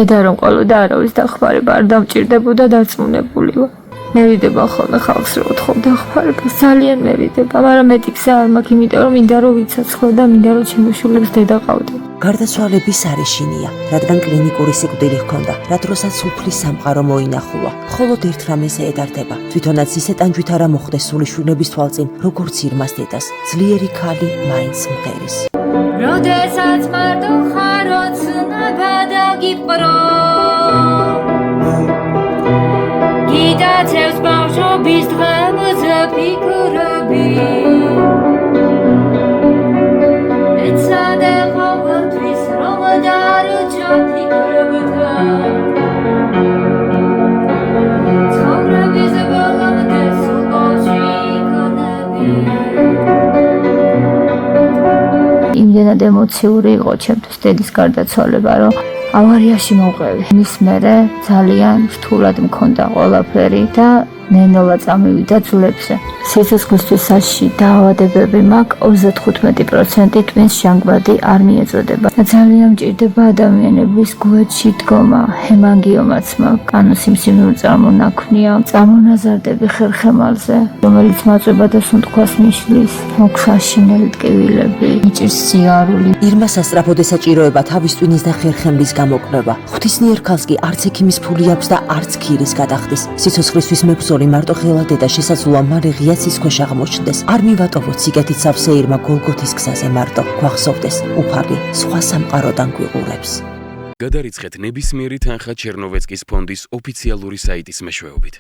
დედა რომ ყოლოდა არავის დახმარება არ დამჭირდებოდა დარწმუნებული ვარ. მევიდება ხოლმე ხალხს რომ უთხოვ დახმარებას, ძალიან მევიდება, მაგრამ მეტი გზა არ მაქვს, იმიტომ რომ მინდა რომ ვიცოცხლო და მინდა რომ ჩემი შვილებს დედა ყავდა. გარდაცვალების არეშინია, რადგან კლინიკური სიკვდილი ჰქონდა, რა დროსაც უფლის სამყარო მოინახულა. მხოლოდ ერთ რამეზე ედარდება, თვითონაც ისე ტანჯვით არა მოხდეს სული შვილების თვალწინ, როგორც ირმას დედას, ძლიერი ქალი მაინც მღერის. როდესაც მარტო ხარო ცნება დაგიპყრო გიდაცევს ბავშვობის დღებზე ფიქრები ეცადე ყოველთვის რომ დარჩა ფიქრებთან ცხოვრების ბოლომდე სულში იქონები იმდენად ემოციური იყო ჩემთვის დედის გარდაცვალება, რომ ავარიაში მოვყევი. მის მერე ძალიან რთულად მქონდა ყველაფერი და ნენოლა წამივიდა ძვლებზე. სიცოცხლისთვის საშიში დაავადებები მაქვს 35% ტვინს ჟანგბადი არ მიეწოდება. ძალიან მჭირდება ადამიანების გვერდში დგომა, ჰემანგიომაც მაქვს, ანუ სიმსივნური წარმონაქმნია, წარმონაზარდები ხერხემალზე, რომელიც მაწვება და სუნთქვას მიშლის, მოქსაშინელი ტკივილები, მიჭირს სიარული. ირმა სასწრაფოდ ესაჭიროება თავის ტვინის და ხერხემლის გამოკვლევა. ღვთისმიერ ქალს კი არც ექიმის ფული აქვს და არც ქირის გადახდის. სიცოცხლისთვის მებრძოლი მარტო ხელა დედა შესაძლოა მალე ღია ცის ქვეშ აღმოჩნდეს. არ მივატოვოთ სიკეთით სავსე ირმა გოლგოთის გზაზე მარტო გვახსოვდეს უფალი სხვა სამყაროდან გვიყურებს. გადარიცხეთ ნებისმიერი თანხა ჩერნოვეცკის ფონდის ოფიციალური საიტის მეშვეობით.